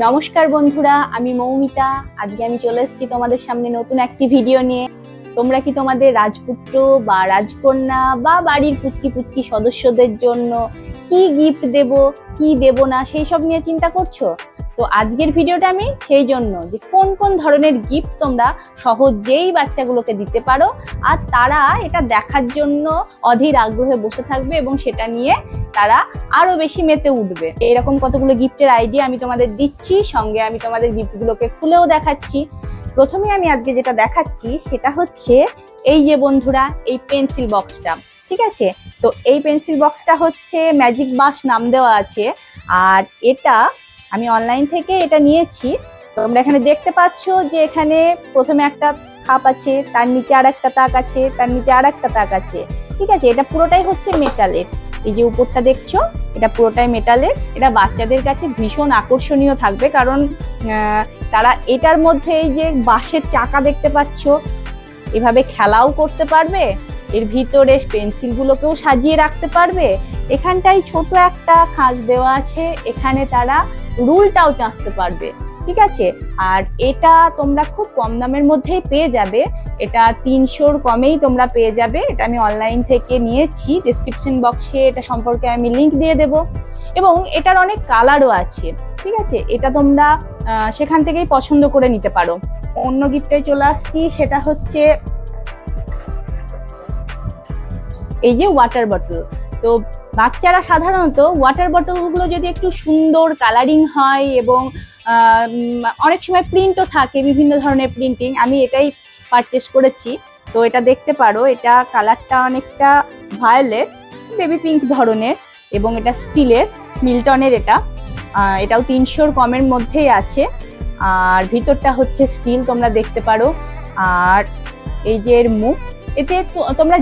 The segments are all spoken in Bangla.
নমস্কার বন্ধুরা, আমি মৌমিতা। আজকে আমি চলে এসেছি তোমাদের সামনে নতুন একটি ভিডিও নিয়ে। তোমরা কি তোমাদের রাজপুত্র বা রাজকন্যা বা বাড়ির পুচকি পুচকি সদস্যদের জন্য কি গিফট দেব, কি দেব না সেই সব নিয়ে চিন্তা করছো? তো আজকের ভিডিওটা আমি সেই জন্য যে কোন কোন ধরনের গিফট তোমরা সহজেই বাচ্চাগুলোকে দিতে পারো আর তারা এটা দেখার জন্য অধীর আগ্রহে বসে থাকবে এবং সেটা নিয়ে তারা আরো বেশি মেতে উঠবে। এরকম কতগুলো গিফটের আইডিয়া আমি তোমাদের দিচ্ছি, সঙ্গে আমি তোমাদের গিফটগুলোকে খুলেও দেখাচ্ছি। প্রথমে আমি আজকে যেটা দেখাচ্ছি সেটা হচ্ছে এই যে বন্ধুরা, এই পেন্সিল বক্সটা। ঠিক আছে, তো এই পেন্সিল বক্সটা হচ্ছে ম্যাজিক বাস নাম দেওয়া আছে, আর এটা আমি অনলাইন থেকে এটা নিয়েছি। তোমরা এখানে দেখতে পাচ্ছ যে এখানে প্রথমে একটা খাপ আছে, তার নিচে আর একটা তাক আছে, তার নিচে আর একটা তাক আছে। ঠিক আছে, এটা পুরোটাই হচ্ছে মেটালের। এই যে উপরটা দেখছো, এটা পুরোটাই মেটালের। এটা বাচ্চাদের কাছে ভীষণ আকর্ষণীয় থাকবে, কারণ তারা এটার মধ্যে এই যে বাঁশের চাকা দেখতে পাচ্ছ, এভাবে খেলাও করতে পারবে, এর ভিতরে পেন্সিলগুলোকেও সাজিয়ে রাখতে পারবে। এখানটায় ছোট একটা খাঁজ দেওয়া আছে, এখানে তারা রুলটাও চাঁচতে পারবে। ঠিক আছে, আর এটা তোমরা খুব কম দামের মধ্যেই পেয়ে যাবে। এটা 300-র কমেই তোমরা পেয়ে যাবে। এটা আমি অনলাইন থেকে নিয়েছি, ডেসক্রিপশন বক্সে এটা সম্পর্কে আমি লিংক দিয়ে দেব। এবং এটার অনেক কালারও আছে। ঠিক আছে, এটা তোমরা সেখান থেকেই পছন্দ করে নিতে পারো। অন্য গিফটে চলে আসছি, সেটা হচ্ছে এই যে ওয়াটার বটল। তো বাচ্চারা সাধারণত ওয়াটার বটলগুলো যদি একটু সুন্দর কালারিং হয় এবং অনেক সময় প্রিন্টও থাকে, বিভিন্ন ধরনের প্রিন্টিং, আমি এটাই পারচেস করেছি। তো এটা দেখতে পারো, এটা কালারটা অনেকটা ভায়োলেট, বেবি পিঙ্ক ধরনের, এবং এটা স্টিলের, মিল্টনের। এটাও 300-র কমের মধ্যেই আছে, আর ভিতরটা হচ্ছে স্টিল, তোমরা দেখতে পারো। আর এই যে এর মুখ, এতে তোমরা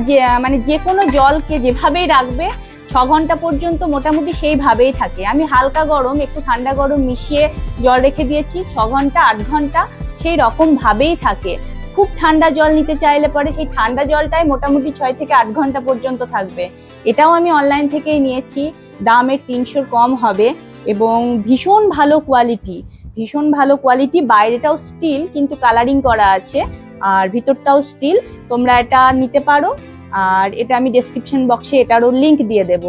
যে কোনো জলকে যেভাবেই রাখবে 6 ঘন্টা পর্যন্ত মোটামুটি সেইভাবেই থাকে। আমি হালকা গরম একটু ঠান্ডা গরম মিশিয়ে জল রেখে দিয়েছি, 6 ঘন্টা 8 ঘন্টা সেই রকম ভাবেই থাকে। খুব ঠান্ডা জল নিতে চাইলে পরে সেই ঠান্ডা জলটাই মোটামুটি 6 থেকে 8 ঘন্টা পর্যন্ত থাকবে। এটাও আমি অনলাইন থেকেই নিয়েছি, দামের 300-র কম হবে এবং ভীষণ ভালো কোয়ালিটি, ভীষণ ভালো কোয়ালিটি। বাইরেটাও স্টিল কিন্তু কালারিং করা আছে, আর ভিতরটাও স্টিল। তোমরা এটা নিতে পারো, আর এটা আমি ডেসক্রিপশন বক্সে এটারও লিংক দিয়ে দেব,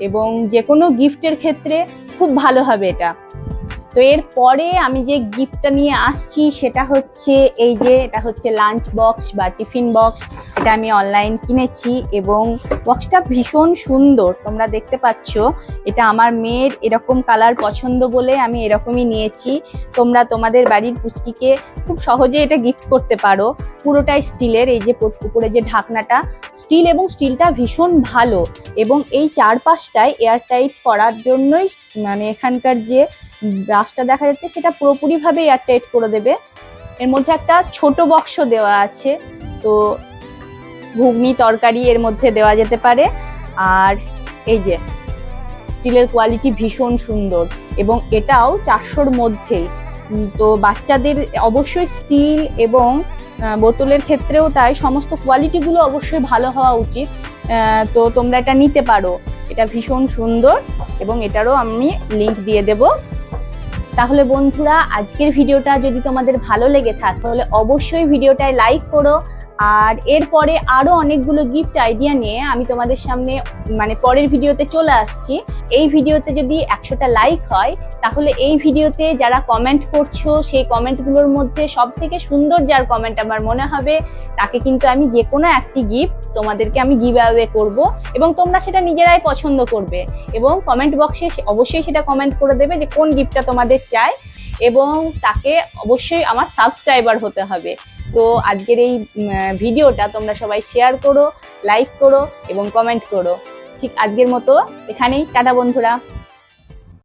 এবং যে কোনো গিফটের ক্ষেত্রে খুব ভালো হবে এটা। তো এরপরে আমি যে গিফটটা নিয়ে আসছি সেটা হচ্ছে এই যে, এটা হচ্ছে লাঞ্চ বক্স বা টিফিন বক্স। এটা আমি অনলাইন কিনেছি এবং বক্সটা ভীষণ সুন্দর, তোমরা দেখতে পাচ্ছ। এটা আমার মেয়ের এরকম কালার পছন্দ বলে আমি এরকমই নিয়েছি। তোমরা তোমাদের বাড়ির পুচকিকে খুব সহজে এটা গিফট করতে পারো। পুরোটাই স্টিলের, এই যে উপরে যে ঢাকনাটা স্টিল, এবং স্টিলটা ভীষণ ভালো, এবং এই চারপাশটায় এয়ারটাইট করার জন্যই, মানে এখানকার যে ব্রাশটা দেখা যাচ্ছে সেটা পুরোপুরিভাবে এয়ারটাইট করে দেবে। এর মধ্যে একটা ছোট বক্স দেওয়া আছে, তো ঘুগনি তরকারি এর মধ্যে দেওয়া যেতে পারে। আর এই যে স্টিলের কোয়ালিটি ভীষণ সুন্দর, এবং এটাও 400-র মধ্যেই। তো বাচ্চাদের অবশ্যই স্টিল এবং বোতলের ক্ষেত্রেও তাই, সমস্ত কোয়ালিটিগুলো অবশ্যই ভালো হওয়া উচিত। তো তোমরা এটা নিতে পারো, এটা ভীষণ সুন্দর, এবং এটারও আমি লিংক দিয়ে দেব। তাহলে বন্ধুরা, আজকের ভিডিওটা যদি তোমাদের ভালো লেগে থাকে তাহলে অবশ্যই ভিডিওটায় লাইক করো। আর এরপরে আরো অনেকগুলো গিফট আইডিয়া নিয়ে আমি তোমাদের সামনে মানে পরের ভিডিওতে চলে আসছি। এই ভিডিওতে যদি 100টা লাইক হয় তাহলে এই ভিডিওতে যারা কমেন্ট করছো সেই কমেন্টগুলোর মধ্যে সব থেকে সুন্দর যার কমেন্ট আমার মনে হবে তাকে কিন্তু আমি যে কোনো একটি গিফট তোমাদেরকে আমি গিভ অ্যাওয়ে করব, এবং তোমরা সেটা নিজেরাই পছন্দ করবে, এবং কমেন্ট বক্সে অবশ্যই সেটা কমেন্ট করে দেবে যে কোন গিফটটা তোমাদের চাই, এবং তাকে অবশ্যই আমার সাবস্ক্রাইবার হতে হবে। তো আজকের এই ভিডিওটা তোমরা সবাই শেয়ার করো, লাইক করো এবং কমেন্ট করো। ঠিক আজকের মতো এখানেই, টাটা বন্ধুরা।